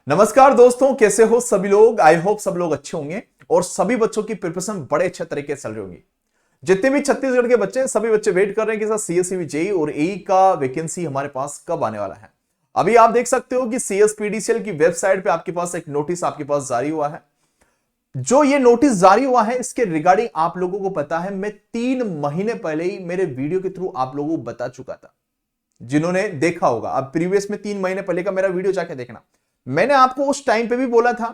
नमस्कार दोस्तों, कैसे हो सभी लोग। आई होप सब लोग अच्छे होंगे और सभी बच्चों की प्रिपरेशन बड़े अच्छे तरीके से चल रही होगी। जितने भी छत्तीसगढ़ के बच्चे हैं सभी बच्चे वेट कर रहे हैं कि सर सीएससीबी जेई और एई का वैकेंसी हमारे पास कब आने वाला है। अभी आप देख सकते हो कि सीएसपीडीसीएल की वेबसाइट पे आपके पास एक नोटिस आपके पास जारी हुआ है। जो ये नोटिस जारी हुआ है इसके रिगार्डिंग आप लोगों को पता है, मैं 3 महीने पहले ही मेरे वीडियो के थ्रू आप लोगों को बता चुका था। जिन्होंने देखा होगा, अब प्रीवियस में 3 महीने पहले का मेरा वीडियो जाके देखना। मैंने आपको उस टाइम पे भी बोला था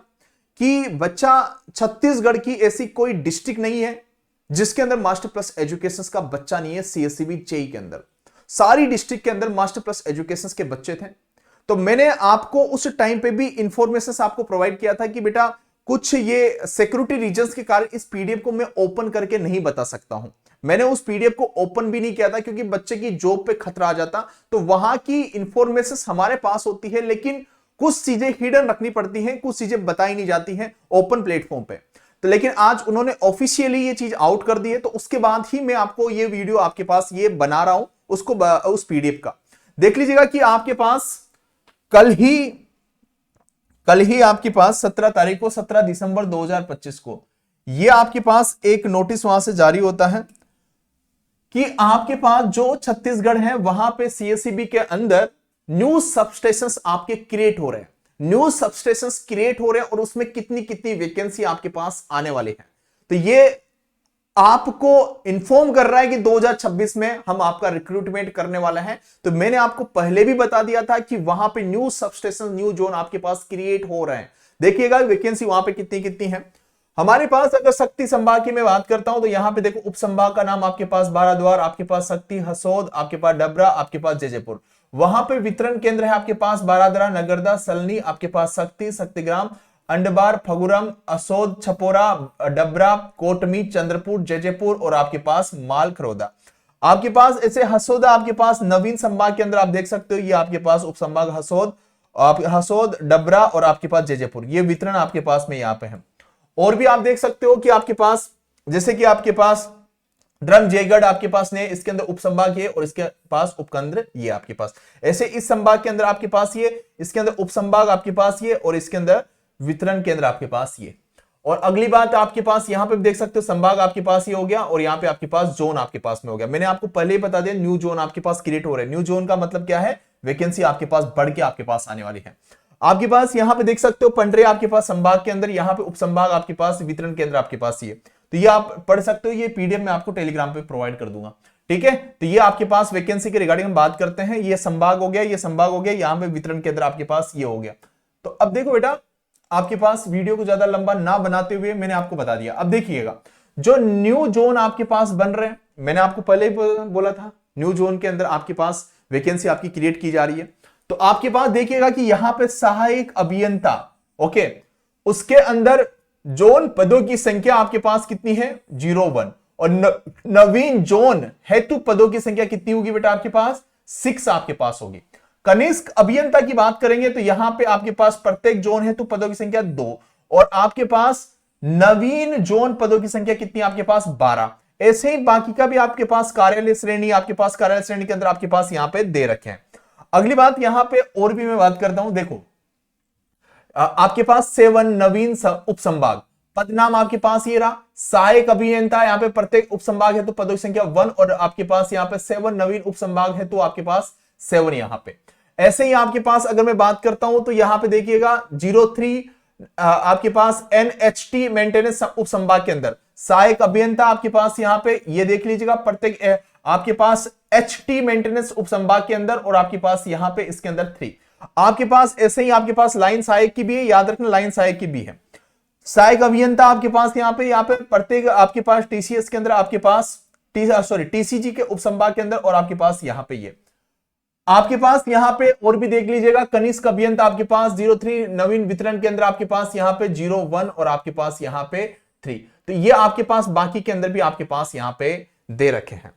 कि बच्चा छत्तीसगढ़ की ऐसी कोई डिस्ट्रिक्ट नहीं है जिसके अंदर मास्टर प्लस एजुकेशन का बच्चा नहीं है। सीएससीबी जेई के अंदर सारी डिस्ट्रिक्ट के अंदर मास्टर प्लस एजुकेशन के बच्चे थे। तो मैंने आपको उस टाइम पे भी इंफॉर्मेशन आपको प्रोवाइड किया था कि बेटा कुछ ये सिक्योरिटी रीजंस के कारण इस पीडीएफ को मैं ओपन करके नहीं बता सकता हूं। मैंने उस पीडीएफ को ओपन भी नहीं किया था क्योंकि बच्चे की जॉब पे खतरा आ जाता। तो वहां की इंफॉर्मेशन हमारे पास होती है, लेकिन कुछ चीजें हिडन रखनी पड़ती हैं, कुछ चीजें बताई नहीं जाती हैं ओपन प्लेटफॉर्म पे। तो लेकिन आज उन्होंने ऑफिशियली ये चीज आउट कर दी है, तो उसके बाद ही मैं आपको ये वीडियो आपके पास ये बना रहा हूं उसको उस पीडीएफ का देख लीजिएगा कि आपके पास कल ही आपके पास 17 तारीख को 17 दिसंबर 2025 को ये आपके पास एक नोटिस वहां से जारी होता है कि आपके पास जो छत्तीसगढ़ है वहां पे सीएससीबी के अंदर न्यू सबस्टेशंस आपके क्रिएट हो रहे हैं। न्यू सबस्टेशंस क्रिएट हो रहे हैं और उसमें कितनी कितनी वैकेंसी आपके पास आने वाली है। तो ये आपको इंफॉर्म कर रहा है कि 2026 में हम आपका रिक्रूटमेंट करने वाला है। तो मैंने आपको पहले भी बता दिया था कि वहां पे न्यू सबस्टेशन न्यू जोन आपके पास क्रिएट हो रहे हैं। देखिएगा वैकेंसी वहां पे कितनी कितनी है हमारे पास। अगर शक्ति संभाग की मैं बात करता हूं तो यहां पे देखो उप संभाग का नाम आपके पास बाराद्वार, आपके पास शक्ति, हसौद, आपके पास डबरा, आपके पास जैजैपुर। वहां पे वितरण केंद्र है आपके पास बाराद्रा, नगरदा, सलनी, आपके पास शक्ति, शक्तिग्राम, अंडबार, फगुरम, असोद, छपोरा, डबरा, कोटमी, चंद्रपुर, जैजैपुर और आपके पास मालखरौदा। आपके पास ऐसे हसौदा आपके पास नवीन संभाग के अंदर आप देख सकते हो, ये आपके पास उप संभाग हसौद, हसौद, डबरा और आपके पास जैजैपुर, ये वितरण आपके पास में यहाँ पे है। और भी आप देख सकते हो कि आपके पास जैसे कि आपके पास ड्रम जयगढ़ आपके पास ने इसके अंदर उपसंभाग है और इसके पास उपकेंद्र ये आपके पास। ऐसे इस संभाग के अंदर आपके पास ये, इसके अंदर उपसंभाग आपके पास ये और इसके अंदर वितरण केंद्र आपके पास ये। और अगली बात आपके पास यहां पे देख सकते हो संभाग आपके पास ये हो गया और यहां पे आपके पास जोन आपके पास में हो गया। मैंने आपको पहले ही बता दिया न्यू जोन आपके पास क्रिएट हो रहा है। न्यू जोन का मतलब क्या है, वैकेंसी आपके पास बढ़ के आपके पास आने वाली है। आपके पास यहां पे देख सकते हो पंडरे आपके पास संभाग के अंदर, यहां पे उपसंभाग आपके पास, वितरण केंद्र आपके पास ये। तो ये आप पढ़ सकते हो, ये पीडीएफ मैं आपको टेलीग्राम पे प्रोवाइड कर दूंगा। ठीक है, तो ये आपके पास वैकेंसी के रिगार्डिंग हम बात करते हैं। ये संभाग हो गया, ये संभाग हो गया, यहां पे वितरण केंद्र आपके पास ये हो गया। तो अब देखो बेटा, आपके पास वीडियो को ज्यादा लंबा ना बनाते हुए मैंने आपको बता दिया। अब देखिएगा जो न्यू जोन आपके पास बन रहे हैं, मैंने आपको पहले ही बोला था न्यू जोन के अंदर आपके पास वैकेंसी आपकी क्रिएट की जा रही है। तो आपके पास देखिएगा कि यहां पे सहायक अभियंता, ओके, उसके अंदर जोन पदों की संख्या आपके पास कितनी है, 01। और नवीन जोन हेतु पदों की संख्या कितनी होगी बेटा, आपके पास 6 आपके पास होगी। कनिष्क अभियंता की बात करेंगे तो यहां पे आपके पास प्रत्येक जोन हेतु पदों की संख्या 2 और आपके पास नवीन जोन पदों की संख्या कितनी आपके पास 12। ऐसे ही बाकी का भी आपके पास कार्यालय श्रेणी, आपके पास कार्यालय श्रेणी के अंदर आपके पास यहां पे दे रखे हैं। अगली बात यहां पे और भी मैं बात करता हूं, देखो आपके पास 7 नवीन उपसंभाग पद नाम आपके पास ये रहा। सहायक अभियंता यहाँ पे प्रत्येक उपसंभाग है तो पदों की संख्या 1 और आपके पास यहाँ पे 7 नवीन उपसंभाग है तो आपके पास 7 यहां पे। ऐसे ही आपके पास अगर मैं बात करता हूं तो यहां पे देखिएगा 03 आपके पास एनएचटी मेंटेनेंस उपसंभाग के अंदर सहायक अभियंता आपके पास यहां पे ये देख लीजिएगा प्रत्येक आपके पास एचटी मेंटेनेंस उपसंभाग के अंदर और आपके पास यहां पे इसके अंदर 3 आपके पास। ऐसे ही आपके पास लाइन सहायक की भी है, याद रखना लाइन सहायक की भी है। सहायक अभियंता आपके पास यहां पे प्रत्येक आपके पास टीसीएस के अंदर आपके पास टीसीजी के उपसंभाग के अंदर और आपके पास यहां पे ये आपके पास यहां पे और भी देख लीजिएगा कनिष्क अभियंता आपके पास 03 नवीन वितरण के अंदर आपके पास यहां पे 01 और आपके पास यहां पे 3। तो ये आपके पास बाकी के अंदर भी आपके पास यहां पे दे रखे हैं।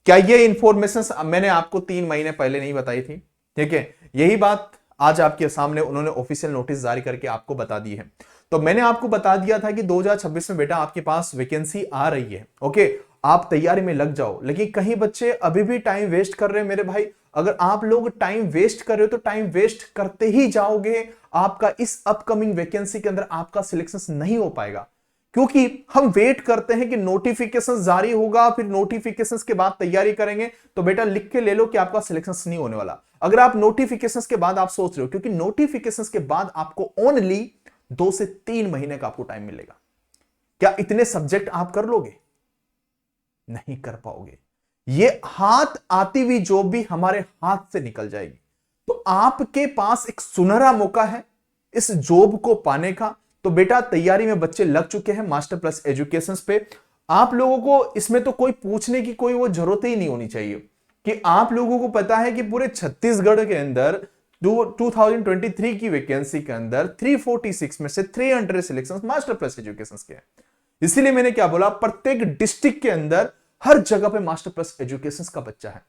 क्या ये इंफॉर्मेशन मैंने आपको 3 महीने पहले नहीं बताई थी? ठीक है, यही बात आज आपके सामने उन्होंने ऑफिशियल नोटिस जारी करके आपको बता दी है। तो मैंने आपको बता दिया था कि 2026 में बेटा आपके पास वैकेंसी आ रही है। ओके, आप तैयारी में लग जाओ। लेकिन कहीं बच्चे अभी भी टाइम वेस्ट कर रहे हैं मेरे भाई। अगर आप लोग टाइम वेस्ट कर रहे हो तो टाइम वेस्ट करते ही जाओगे, आपका इस अपकमिंग वैकेंसी के अंदर आपका सिलेक्शन नहीं हो पाएगा। क्योंकि हम वेट करते हैं कि नोटिफिकेशन जारी होगा, फिर नोटिफिकेशन के बाद तैयारी करेंगे। तो बेटा लिख के ले लो कि आपका सिलेक्शन नहीं होने वाला। अगर आप नोटिफिकेशन के बाद आप सोच रहे हो, क्योंकि नोटिफिकेशन के बाद आपको ओनली 2 से 3 महीने का आपको टाइम मिलेगा। क्या इतने सब्जेक्ट आप कर लोगे? नहीं कर पाओगे। ये हाथ आती हुई जॉब भी हमारे हाथ से निकल जाएगी। तो आपके पास एक सुनहरा मौका है इस जॉब को पाने का। तो बेटा तैयारी में बच्चे लग चुके हैं मास्टर प्लस एजुकेशन पे। आप लोगों को इसमें तो कोई पूछने की कोई वो जरूरत ही नहीं होनी चाहिए कि आप लोगों को पता है कि पूरे छत्तीसगढ़ के अंदर 2023 की वैकेंसी के अंदर 346 में से 300 सिलेक्शन मास्टर प्लस एजुकेशन के हैं। इसीलिए मैंने क्या बोला, प्रत्येक डिस्ट्रिक्ट के अंदर हर जगह पे मास्टर प्लस एजुकेशन का बच्चा है।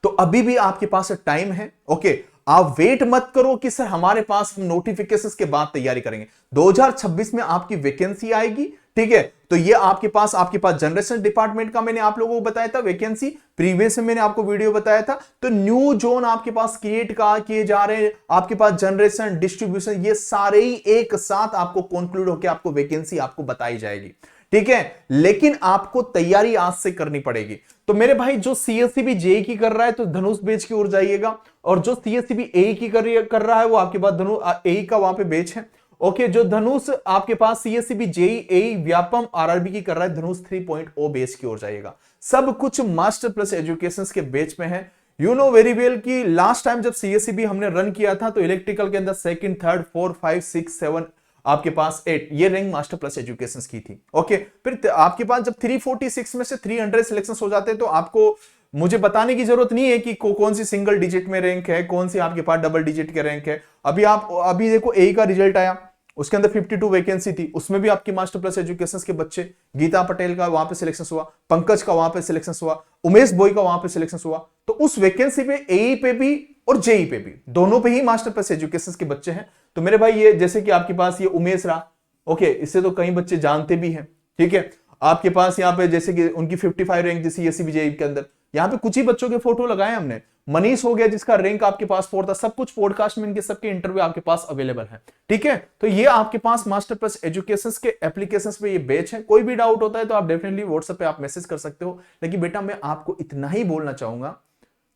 तो अभी भी आपके पास टाइम है। ओके, आप वेट मत करो कि सर हमारे पास हम नोटिफिकेशंस के बाद तैयारी करेंगे। 2026 में आपकी वैकेंसी आएगी, ठीक है। तो ये आपके पास जनरेशन डिपार्टमेंट का मैंने आप लोगों को बताया था वैकेंसी, प्रीवियस में मैंने आपको वीडियो बताया था। तो न्यू जोन आपके पास क्रिएट किए जा रहे हैं, आपके पास जनरेशन डिस्ट्रीब्यूशन ये सारे ही एक साथ आपको कंक्लूड होकर आपको वैकेंसी आपको बताई जाएगी, ठीक है। लेकिन आपको तैयारी आज से करनी पड़ेगी। तो मेरे भाई जो सीएससीबी जेई की कर रहा है तो धनुष बेच की ओर जाइएगा, और जो सीएससीबी एई की कर रहा है वो आपके पास धनुष एई का वहां पे बेच है। ओके, जो धनुष आपके पास सीएससीबी जेई एई व्यापम आरआरबी की कर रहा है धनुष 3.0 बेच की ओर जाइएगा। सब कुछ मास्टर प्लस एजुकेशन के बेच में है। यू नो वेरी वेल कि लास्ट टाइम जब सीएससीबी हमने रन किया था तो इलेक्ट्रिकल के अंदर सेकंड, थर्ड, 4, 5, 6, 7 आपके पास 8 ये रैंक मास्टर प्लस एजुकेशन की थी। ओके, फिर आपके पास जब 346 में से 300 सिलेक्शन हो जाते हैं तो आपको मुझे बताने की जरूरत नहीं है कि कौन सी सिंगल डिजिट में रैंक है, कौन सी आपके पास डबल डिजिट के रैंक है। अभी देखो ए का रिजल्ट आया, उसके अंदर 52 वैकेंसी थी, उसमें भी आपके मास्टर प्लस एजुकेशन के बच्चे, गीता पटेल का वहां पे सिलेक्शन हुआ, पंकज का वहां पे सिलेक्शन हुआ, उमेश बोई का वहां पे सिलेक्शन हुआ। तो उस वैकेंसी पे एई पे भी और जेई पे भी, दोनों पे ही मास्टर प्लस एजुकेशन के बच्चे हैं। तो मेरे भाई ये जैसे कि आपके पास ये उमेश रहा, ओके, इससे तो कई बच्चे जानते भी हैं, ठीक है। आपके पास यहाँ पे जैसे कि उनकी 55 रैंक थी सीएससीबी जेई के अंदर, यहाँ पे कुछ ही बच्चों के फोटो लगाए हमने। मनीष हो गया जिसका रैंक आपके पास 4 था, सब कुछ पॉडकास्ट में इनके सबके इंटरव्यू आपके पास अवेलेबल है, ठीक है। तो ये आपके पास मास्टर प्लस एजुकेशन के एप्लीकेशन पे ये बैच है। कोई भी डाउट होता है तो आप डेफिनेटली व्हाट्सएप पे आप मैसेज कर सकते हो। लेकिन बेटा मैं आपको इतना ही बोलना चाहूंगा,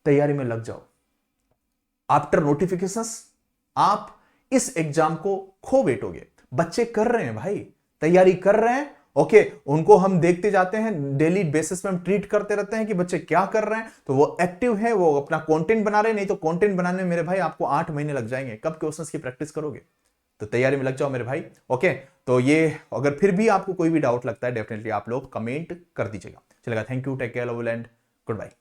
तैयारी में लग जाओ। आफ्टर नोटिफिकेशंस आप इस एग्जाम को खो बैठोगे। बच्चे कर रहे हैं भाई, तैयारी कर रहे हैं, ओके, उनको हम देखते जाते हैं, डेली बेसिस पे हम ट्रीट करते रहते हैं कि बच्चे क्या कर रहे हैं। तो वो एक्टिव है, वो अपना कंटेंट बना रहे हैं। नहीं तो कंटेंट बनाने में मेरे भाई आपको 8 महीने लग जाएंगे। कब क्वेश्चंस की प्रैक्टिस करोगे? तो तैयारी में लग जाओ मेरे भाई। ओके, तो ये अगर फिर भी आपको कोई भी डाउट लगता है डेफिनेटली आप लोग कमेंट कर दीजिएगा। चलेगा, thank you, take care, love and good bye.